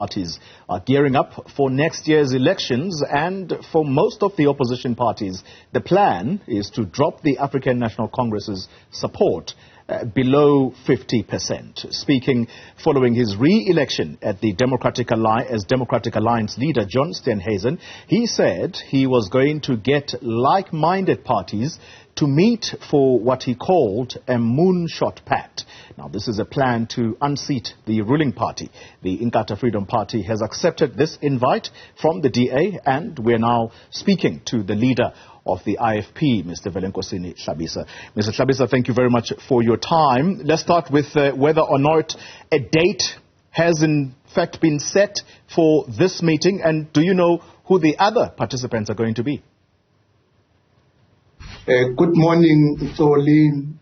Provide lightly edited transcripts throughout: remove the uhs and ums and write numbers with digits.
parties are gearing up for next year's elections, and for most of the opposition parties, the plan is to drop the African National Congress's support below 50%. Speaking following his re-election at the Democratic Alliance leader John Steenhuisen, he said he was going to get like-minded parties to meet for what he called a moonshot pact. Now, this is a plan to unseat the ruling party. The Inkatha Freedom Party has accepted this invite from the DA, and we're now speaking to the leader of the IFP, Mr. Velenkosini Hlabisa. Mr. Hlabisa, thank you very much for your time. Let's start with whether or not a date has in fact been set for this meeting, and do you know who the other participants are going to be? Good morning, Nsoli,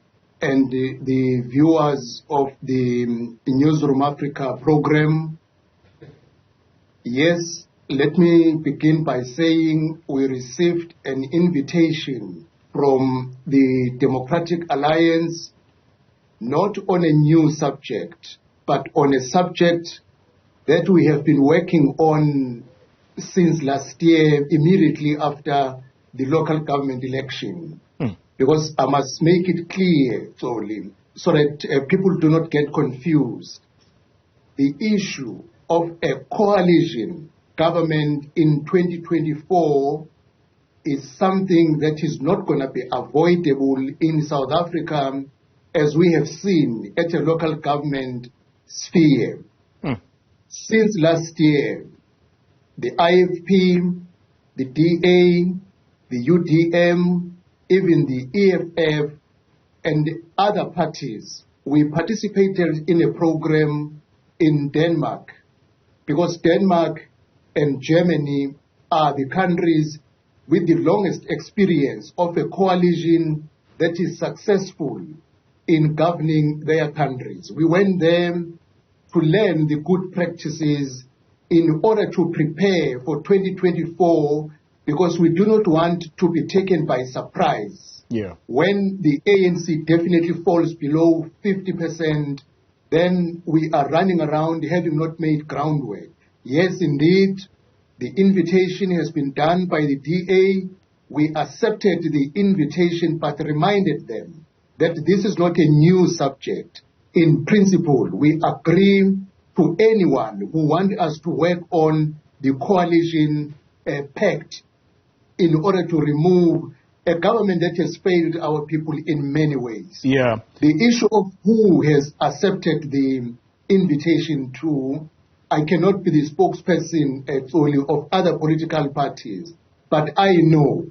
and the viewers of the Newzroom Afrika program. Yes, let me begin by saying we received an invitation from the Democratic Alliance, not on a new subject, but on a subject that we have been working on since last year, immediately after the local government election. Because I must make it clear, Nsoli, so that people do not get confused. The issue of a coalition government in 2024 is something that is not going to be avoidable in South Africa, as we have seen at a local government sphere. Since last year, the IFP, the DA, the UDM, even the EFF, and other parties, we participated in a program in Denmark, because Denmark and Germany are the countries with the longest experience of a coalition that is successful in governing their countries. We went there to learn the good practices in order to prepare for 2024, because we do not want to be taken by surprise. When the ANC definitely falls below 50%, then we are running around having not made groundwork. Yes, indeed, the invitation has been done by the DA. We accepted the invitation, but reminded them that this is not a new subject. In principle, we agree to anyone who wants us to work on the coalition pact in order to remove a government that has failed our people in many ways. The issue of who has accepted the invitation to, I cannot be the spokesperson of other political parties, but I know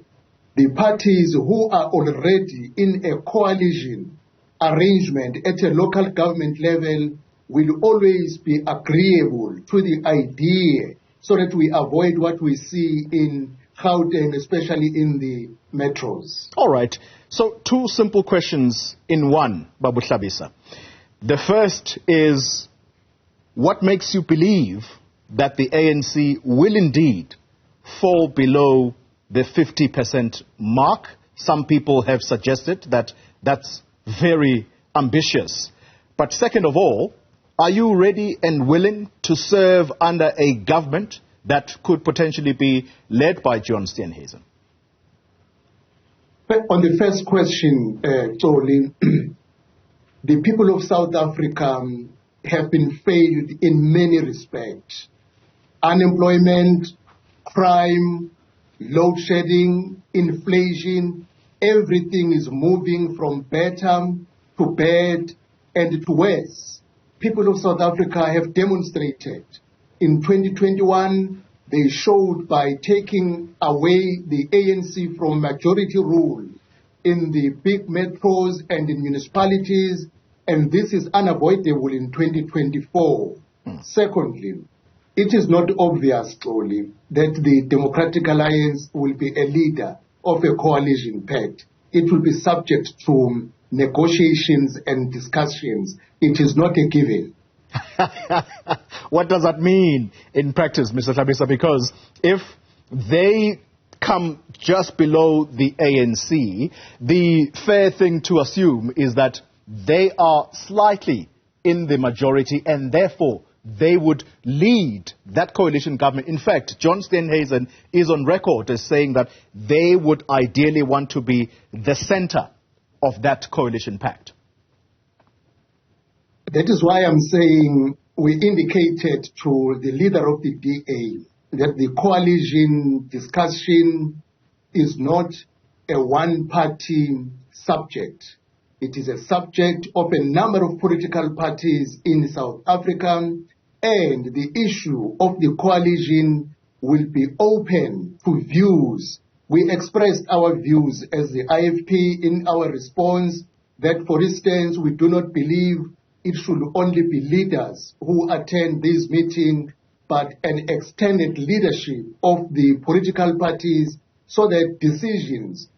the parties who are already in a coalition arrangement at a local government level will always be agreeable to the idea, so that we avoid what we see in Gauteng, especially in the metros. All right. So two simple questions in one, Babu Hlabisa. The first is, what makes you believe that the ANC will indeed fall below the 50% mark? Some people have suggested that that's very ambitious. But second of all, are you ready and willing to serve under a government that could potentially be led by John Steenhuisen? On the first question, Nsoli, the people of South Africa have been failed in many respects. Unemployment, crime, load shedding, inflation, everything is moving from better to bad and to worse. People of South Africa have demonstrated. In 2021, they showed by taking away the ANC from majority rule in the big metros and in municipalities, and this is unavoidable in 2024. Secondly, it is not obvious, Nsoli, that the Democratic Alliance will be a leader of a coalition pact. It will be subject to negotiations and discussions. It is not a given. What does that mean in practice, Mr. Hlabisa? Because if they come just below the ANC, the fair thing to assume is that they are slightly in the majority, and therefore they would lead that coalition government. In fact, John Steenhuisen is on record as saying that they would ideally want to be the center of that coalition pact. That is why I'm saying we indicated to the leader of the DA that the coalition discussion is not a one-party subject. It is a subject of a number of political parties in South Africa, and the issue of the coalition will be open to views. We expressed our views as the IFP in our response that, for instance, we do not believe it should only be leaders who attend this meeting, but an extended leadership of the political parties so that decisions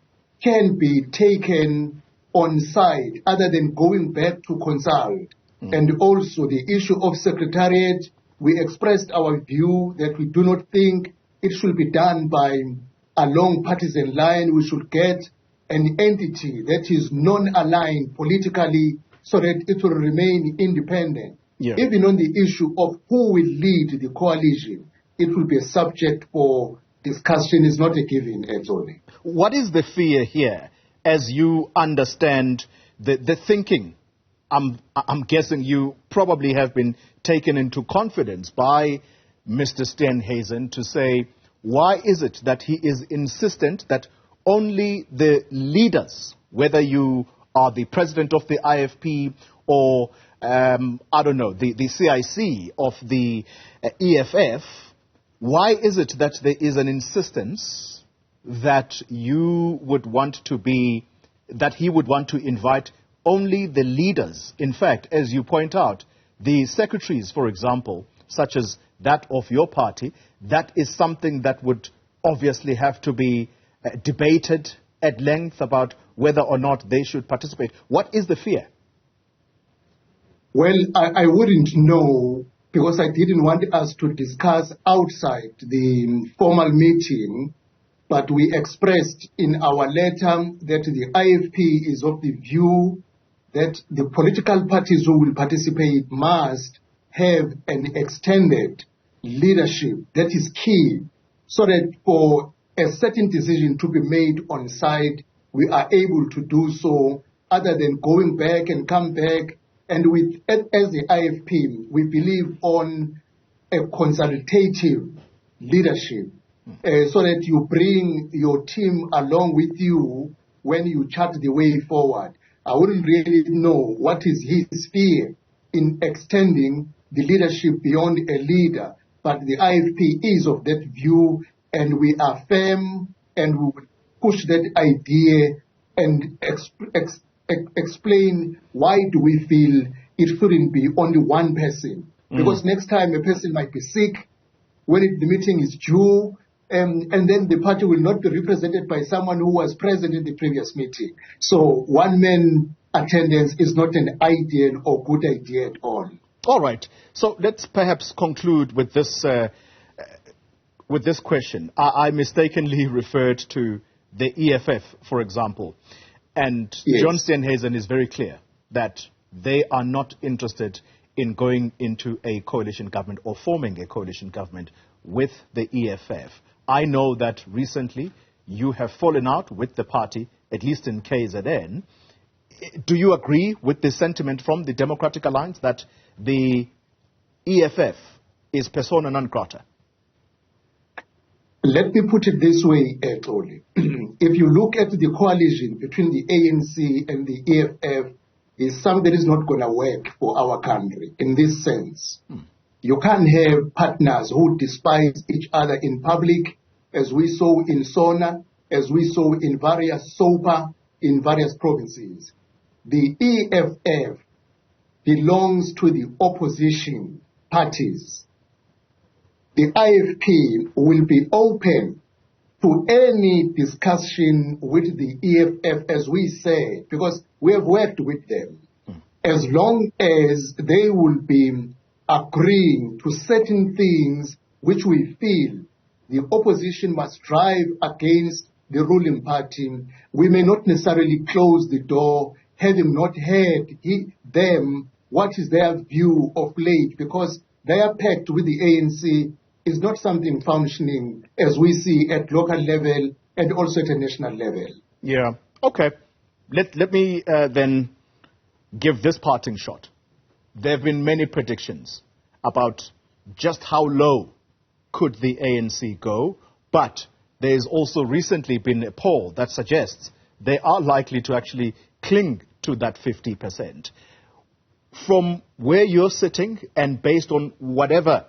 can be taken on site other than going back to consult. And also the issue of secretariat, we expressed our view that we do not think it should be done by a long partisan line. We should get an entity that is non-aligned politically so that it will remain independent. Yeah. Even on the issue of who will lead the coalition, it will be a subject for discussion. Is not a given at all. What is the fear here, as you understand the thinking? I'm guessing you probably have been taken into confidence by Mr. Steenhuisen to say, why is it that he is insistent that only the leaders, whether you are the president of the IFP or, I don't know, the CIC of the EFF, why is it that there is an insistence that you would want to be, that he would want to invite only the leaders? In fact, as you point out, the secretaries, for example, such as that of your party, that is something that would obviously have to be debated at length about whether or not they should participate. What is the fear? Well, I wouldn't know, because I didn't want us to discuss outside the formal meeting, but we expressed in our letter that the IFP is of the view that the political parties who will participate must have an extended leadership that is key, so that for a certain decision to be made on site, we are able to do so other than going back and come back. And as the IFP, we believe on a consultative leadership, so that you bring your team along with you when you chart the way forward. I wouldn't really know what is his fear in extending the leadership beyond a leader, but the IFP is of that view, and we are firm, and we will push that idea and explain why do we feel it shouldn't be only one person. Because next time a person might be sick, when the meeting is due, and then the party will not be represented by someone who was present in the previous meeting. So one-man attendance is not an ideal or good idea at all. All right. So let's perhaps conclude with this question. I mistakenly referred to the EFF, for example, and yes. John Steenhuisen is very clear that they are not interested in going into a coalition government or forming a coalition government with the EFF. I know that recently you have fallen out with the party, at least in KZN. Do you agree with the sentiment from the Democratic Alliance that the EFF is persona non grata? Let me put it this way, Toli. If you look at the coalition between the ANC and the EFF, it's something that is not going to work for our country in this sense. You can't have partners who despise each other in public, as we saw in SONA, as we saw in various SOPA, in various provinces. The EFF belongs to the opposition parties. The IFP will be open to any discussion with the EFF, as we say, because we have worked with them, as long as they will be agreeing to certain things which we feel the opposition must drive against the ruling party. We may not necessarily close the door, having not heard them what is their view of late, because their pact with the ANC is not something functioning as we see at local level and also at a national level. Yeah. Okay. Let me then give this parting shot. There have been many predictions about just how low could the ANC go, but there has also recently been a poll that suggests they are likely to actually cling to that 50%. From where you're sitting and based on whatever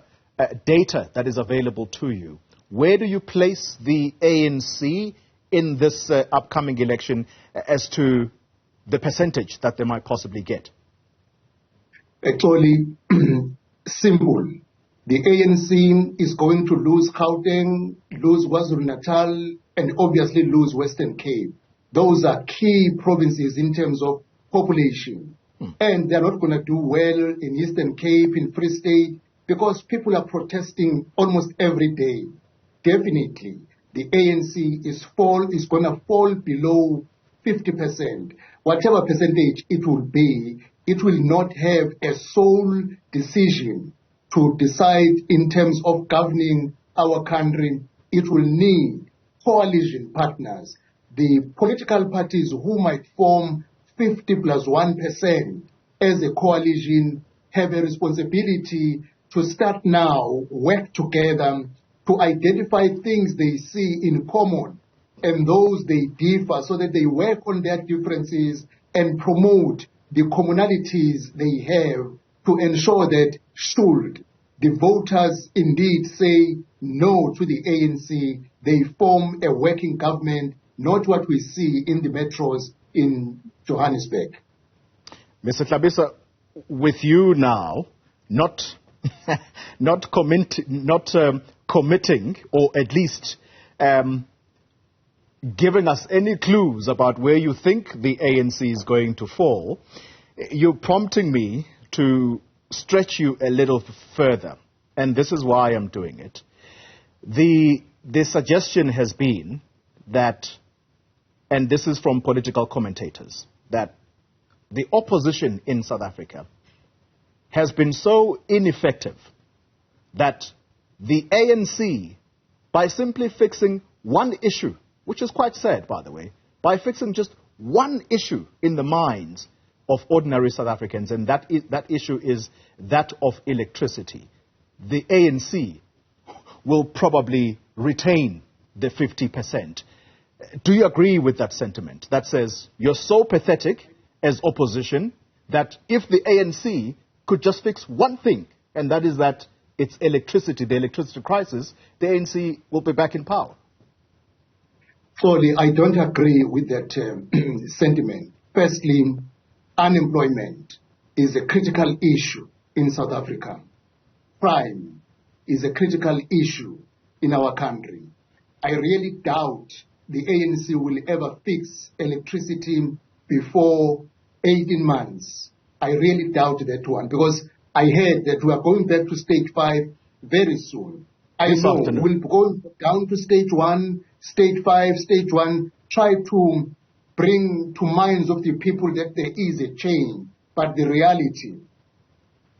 data that is available to you, where do you place the ANC in this upcoming election as to the percentage that they might possibly get? Actually, simple. The ANC is going to lose Gauteng, lose KwaZulu-Natal, and obviously lose Western Cape. Those are key provinces in terms of population. And they're not going to do well in Eastern Cape, in Free State, because people are protesting almost every day. Definitely, the ANC is going to fall below 50%. Whatever percentage it will be, it will not have a sole decision to decide in terms of governing our country. It will need coalition partners. The political parties who might form 50 plus 1% as a coalition have a responsibility to start now, work together to identify things they see in common and those they differ so that they work on their differences and promote the commonalities they have to ensure that should the voters indeed say no to the ANC, they form a working government, not what we see in the metros in Johannesburg. Mr. Hlabisa, with you now, not committing, or at least giving us any clues about where you think the ANC is going to fall, you're prompting me to stretch you a little further, and this is why I'm doing it. The suggestion has been that, and this is from political commentators, that the opposition in South Africa has been so ineffective that the ANC, by simply fixing one issue, which is quite sad, by the way, by fixing just one issue in the minds of ordinary South Africans, and that issue is that of electricity, the ANC will probably retain the 50%. Do you agree with that sentiment that says you're so pathetic as opposition that if the ANC could just fix one thing, and that is that it's electricity, the electricity crisis, the ANC will be back in power? Sorry, I don't agree with that sentiment. Firstly, unemployment is a critical issue in South Africa. Crime is a critical issue in our country. I really doubt the ANC will ever fix electricity before 18 months. I really doubt that one, because I heard that we are going back to stage 5 very soon. I know we'll go down to stage 1, stage 5, stage 1, try to bring to minds of the people that there is a change. But the reality,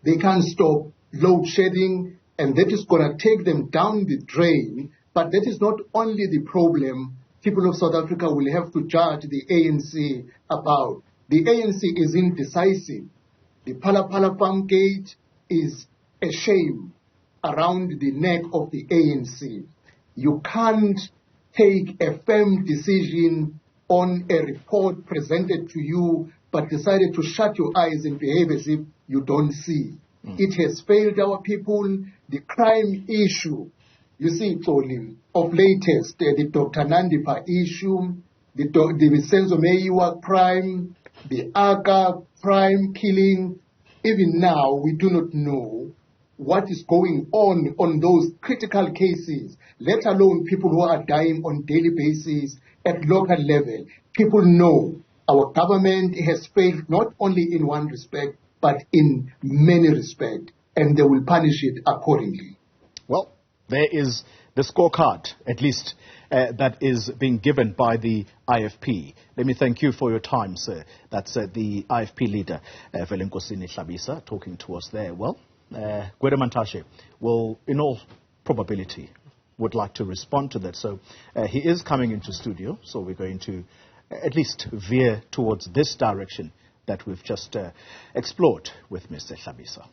they can't stop load shedding, and that is going to take them down the drain. But that is not only the problem people of South Africa will have to judge the ANC about. The ANC is indecisive. The Phala Phala Farm Gate is a shame around the neck of the ANC. You can't take a firm decision on a report presented to you, but decided to shut your eyes and behave as if you don't see. It has failed our people. The crime issue, you see, Toli, of latest, the Dr. Nandipa issue, the Vicenzo Meyiwa crime, the Aga crime killing. Even now, we do not know what is going on those critical cases, let alone people who are dying on daily basis at local level. People know our government has failed not only in one respect, but in many respects, and they will punish it accordingly. Well, there is the scorecard, at least, that is being given by the IFP. Let me thank you for your time, sir. That's the IFP leader, Velenkosini Hlabisa, talking to us there. Well, Gwede Mantashe, will, in all probability, would like to respond to that. So he is coming into studio, so we're going to at least veer towards this direction that we've just explored with Mr. Hlabisa.